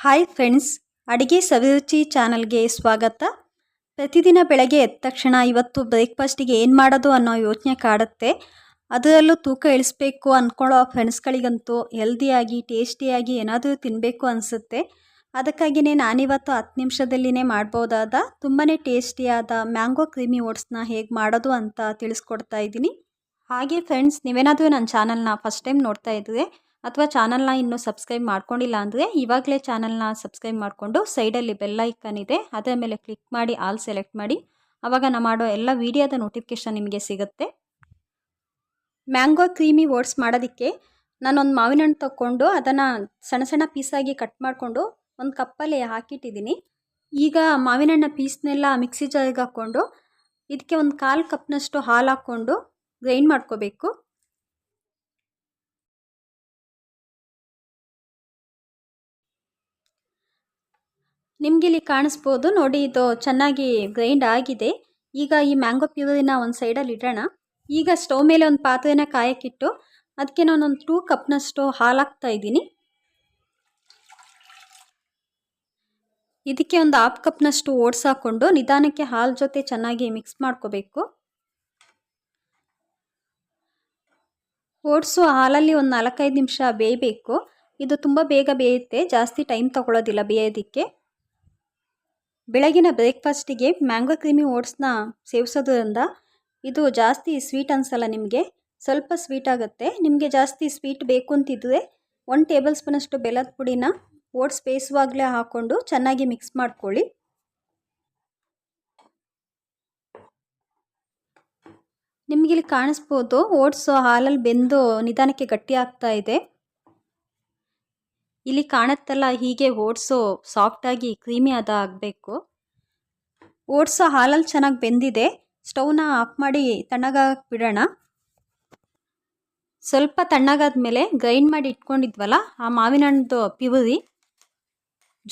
Hi friends, ಅಡಿಗೆ ಸವಿರುಚಿ ಚಾನಲ್ಗೆ ಸ್ವಾಗತ. ಪ್ರತಿದಿನ ಬೆಳಗ್ಗೆ ಎದ್ದ ತಕ್ಷಣ ಇವತ್ತು ಬ್ರೇಕ್ಫಾಸ್ಟಿಗೆ ಏನು ಮಾಡೋದು ಅನ್ನೋ ಯೋಚನೆ ಕಾಡುತ್ತೆ. ಅದರಲ್ಲೂ ತೂಕ ಇಳಿಸ್ಬೇಕು ಅಂದ್ಕೊಳ್ಳೋ ಫ್ರೆಂಡ್ಸ್ಗಳಿಗಂತೂ ಹೆಲ್ದಿಯಾಗಿ ಟೇಸ್ಟಿಯಾಗಿ ಏನಾದರೂ ತಿನ್ನಬೇಕು ಅನಿಸುತ್ತೆ. ಅದಕ್ಕಾಗಿಯೇ ನಾನಿವತ್ತು 10 ನಿಮಿಷದಲ್ಲಿನೇ ಮಾಡ್ಬೋದಾದ ತುಂಬಾ ಟೇಸ್ಟಿಯಾದ ಮ್ಯಾಂಗೋ ಕ್ರೀಮಿ ಓಟ್ಸ್ನ ಹೇಗೆ ಮಾಡೋದು ಅಂತ ತಿಳಿಸ್ಕೊಡ್ತಾ ಇದ್ದೀನಿ. ಹಾಗೆ ಫ್ರೆಂಡ್ಸ್, ನೀವೇನಾದರೂ ನನ್ನ ಚಾನಲ್ನ ಫಸ್ಟ್ ಟೈಮ್ ನೋಡ್ತಾ ಇದ್ದರೆ ಅಥವಾ ಚಾನಲ್ನ ಇನ್ನೂ ಸಬ್ಸ್ಕ್ರೈಬ್ ಮಾಡ್ಕೊಂಡಿಲ್ಲ ಅಂದರೆ ಇವಾಗಲೇ ಚಾನಲ್ನ ಸಬ್ಸ್ಕ್ರೈಬ್ ಮಾಡಿಕೊಂಡು ಸೈಡಲ್ಲಿ ಬೆಲ್ ಐಕನ್ ಇದೆ, ಅದರ ಮೇಲೆ ಕ್ಲಿಕ್ ಮಾಡಿ ಆಲ್ ಸೆಲೆಕ್ಟ್ ಮಾಡಿ. ಆವಾಗ ನಾನು ಮಾಡೋ ಎಲ್ಲ ವೀಡಿಯೋದ ನೋಟಿಫಿಕೇಷನ್ ನಿಮಗೆ ಸಿಗುತ್ತೆ. ಮ್ಯಾಂಗೋ ಕ್ರೀಮಿ ಓಟ್ಸ್ ಮಾಡೋದಕ್ಕೆ ನಾನೊಂದು ಮಾವಿನ ಹಣ್ಣು ತೊಗೊಂಡು ಅದನ್ನು ಸಣ್ಣ ಸಣ್ಣ ಪೀಸಾಗಿ ಕಟ್ ಮಾಡಿಕೊಂಡು ಒಂದು ಕಪ್ಪಲ್ಲಿ ಹಾಕಿಟ್ಟಿದ್ದೀನಿ. ಈಗ ಮಾವಿನ ಹಣ್ಣ ಪೀಸ್ನೆಲ್ಲ ಮಿಕ್ಸಿ ಜಾರಿಗೆ ಹಾಕ್ಕೊಂಡು ಇದಕ್ಕೆ ಒಂದು 1/4 ಕಪ್ನಷ್ಟು ಹಾಲು ಹಾಕ್ಕೊಂಡು ಗ್ರೈಂಡ್ ಮಾಡ್ಕೋಬೇಕು. ನಿಮಗೆ ಇಲ್ಲಿ ಕಾಣಿಸ್ಬೋದು ನೋಡಿ, ಇದು ಚೆನ್ನಾಗಿ ಗ್ರೈಂಡ್ ಆಗಿದೆ. ಈಗ ಈ ಮ್ಯಾಂಗೋ ಪ್ಯೂರಿನ ಒಂದು ಸೈಡಲ್ಲಿ ಇಡೋಣ. ಈಗ ಸ್ಟವ್ ಮೇಲೆ ಒಂದು ಪಾತ್ರೆನ ಕಾಯಕ್ಕಿಟ್ಟು ಅದಕ್ಕೆ ನಾನೊಂದು 2 ಕಪ್ನಷ್ಟು ಹಾಲು ಹಾಕ್ತಾ ಇದ್ದೀನಿ. ಇದಕ್ಕೆ ಒಂದು 1/2 ಕಪ್ನಷ್ಟು ಓಟ್ಸ್ ಹಾಕ್ಕೊಂಡು ನಿಧಾನಕ್ಕೆ ಹಾಲು ಜೊತೆ ಚೆನ್ನಾಗಿ ಮಿಕ್ಸ್ ಮಾಡ್ಕೋಬೇಕು. ಓಟ್ಸು ಹಾಲಲ್ಲಿ ಒಂದು 4-5 ನಿಮಿಷ ಬೇಯಬೇಕು. ಇದು ತುಂಬ ಬೇಗ ಬೇಯುತ್ತೆ, ಜಾಸ್ತಿ ಟೈಮ್ ತಗೊಳ್ಳೋದಿಲ್ಲ ಬೇಯೋದಕ್ಕೆ. ಬೆಳಗಿನ ಬ್ರೇಕ್ಫಾಸ್ಟಿಗೆ ಮ್ಯಾಂಗೋ ಕ್ರೀಮಿ ಓಟ್ಸ್ನ ಸೇವಿಸೋದ್ರಿಂದ ಇದು ಜಾಸ್ತಿ ಸ್ವೀಟ್ ಅನಿಸಲ್ಲ, ನಿಮಗೆ ಸ್ವಲ್ಪ ಸ್ವೀಟ್ ಆಗುತ್ತೆ. ನಿಮಗೆ ಜಾಸ್ತಿ ಸ್ವೀಟ್ ಬೇಕು ಅಂತಿದ್ರೆ 1 ಟೇಬಲ್ ಸ್ಪೂನಷ್ಟು ಬೆಲ್ಲದ ಪುಡಿನ ಓಟ್ಸ್ ಬೇಯಿಸುವಾಗಲೇ ಹಾಕ್ಕೊಂಡು ಚೆನ್ನಾಗಿ ಮಿಕ್ಸ್ ಮಾಡ್ಕೊಳ್ಳಿ. ನಿಮಗಿಲ್ಲಿ ಕಾಣಿಸ್ಬೋದು ಓಟ್ಸ್ ಹಾಲಲ್ಲಿ ಬೆಂದು ನಿಧಾನಕ್ಕೆ ಗಟ್ಟಿ ಆಗ್ತಾ ಇದೆ. ಇಲ್ಲಿ ಕಾಣುತ್ತಲ್ಲ, ಹೀಗೆ ಓಟ್ಸು ಸಾಫ್ಟಾಗಿ ಕ್ರೀಮಿ ಆಗಬೇಕು. ಓಟ್ಸು ಹಾಲಲ್ಲಿ ಚೆನ್ನಾಗಿ ಬೆಂದಿದೆ. ಸ್ಟವ್ನ ಆಫ್ ಮಾಡಿ ತಣ್ಣಗಾಗಕ್ಕೆ ಬಿಡೋಣ. ಸ್ವಲ್ಪ ತಣ್ಣಗಾದ ಮೇಲೆ ಗ್ರೈಂಡ್ ಮಾಡಿ ಇಟ್ಕೊಂಡಿದ್ವಲ್ಲ ಆ ಮಾವಿನ ಹಣ್ಣು ಪ್ಯೂರಿ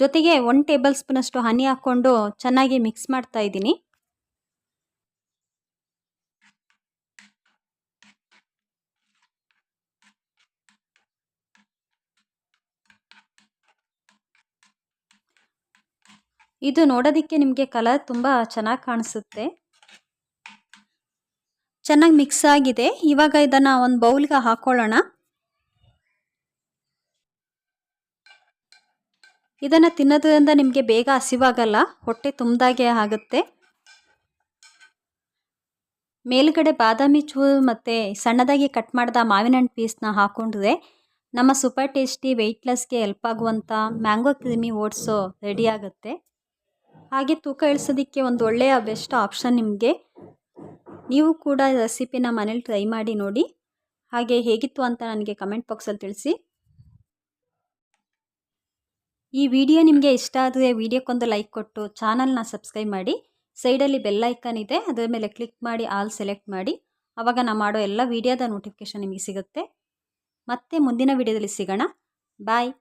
ಜೊತೆಗೆ 1 ಟೇಬಲ್ ಸ್ಪೂನಷ್ಟು ಹನಿ ಹಾಕ್ಕೊಂಡು ಚೆನ್ನಾಗಿ ಮಿಕ್ಸ್ ಮಾಡ್ತಾ ಇದ್ದೀನಿ. ಇದು ನೋಡೋದಕ್ಕೆ ನಿಮಗೆ ಕಲರ್ ತುಂಬ ಚೆನ್ನಾಗಿ ಕಾಣಿಸುತ್ತೆ. ಚೆನ್ನಾಗಿ ಮಿಕ್ಸ್ ಆಗಿದೆ. ಇವಾಗ ಇದನ್ನು ಒಂದು ಬೌಲ್ಗೆ ಹಾಕೊಳ್ಳೋಣ. ಇದನ್ನು ತಿನ್ನೋದ್ರಿಂದ ನಿಮಗೆ ಬೇಗ ಹಸಿವಾಗಲ್ಲ, ಹೊಟ್ಟೆ ತುಂಬಿದಾಗೆ ಆಗುತ್ತೆ. ಮೇಲ್ಗಡೆ ಬಾದಾಮಿ ಚೂರು ಮತ್ತು ಸಣ್ಣದಾಗಿ ಕಟ್ ಮಾಡಿದ ಮಾವಿನ ಹಣ್ಣು ಪೀಸ್ನ ಹಾಕ್ಕೊಂಡ್ರೆ ನಮ್ಮ ಸೂಪರ್ ಟೇಸ್ಟಿ ವೆಯ್ಟ್ಲೆಸ್ಗೆ ಹೆಲ್ಪ್ ಆಗುವಂಥ ಮ್ಯಾಂಗೋ ಕ್ರೀಮಿ ಓಟ್ಸು ರೆಡಿ ಆಗುತ್ತೆ. ಹಾಗೆ ತೂಕ ಇಳಿಸೋದಕ್ಕೆ ಒಂದು ಒಳ್ಳೆಯ ಬೆಸ್ಟ್ ಆಪ್ಷನ್ ನಿಮಗೆ. ನೀವು ಕೂಡ ರೆಸಿಪಿನ ಮನೇಲಿ ಟ್ರೈ ಮಾಡಿ ನೋಡಿ. ಹಾಗೆ ಹೇಗಿತ್ತು ಅಂತ ನನಗೆ ಕಮೆಂಟ್ ಬಾಕ್ಸಲ್ಲಿ ತಿಳಿಸಿ. ಈ ವಿಡಿಯೋ ನಿಮಗೆ ಇಷ್ಟ ಆದರೆ ವಿಡಿಯೋಕ್ಕೊಂದು ಲೈಕ್ ಕೊಟ್ಟು ಚಾನಲ್ನ ಸಬ್ಸ್ಕ್ರೈಬ್ ಮಾಡಿ. ಸೈಡಲ್ಲಿ ಬೆಲ್ ಐಕನ್ ಇದೆ, ಅದರ ಮೇಲೆ ಕ್ಲಿಕ್ ಮಾಡಿ ಆಲ್ ಸೆಲೆಕ್ಟ್ ಮಾಡಿ. ಆವಾಗ ನಾನು ಮಾಡೋ ಎಲ್ಲ ವಿಡಿಯೋದ ನೋಟಿಫಿಕೇಷನ್ ನಿಮಗೆ ಸಿಗುತ್ತೆ. ಮತ್ತೆ ಮುಂದಿನ ವಿಡಿಯೋದಲ್ಲಿ ಸಿಗೋಣ. ಬಾಯ್.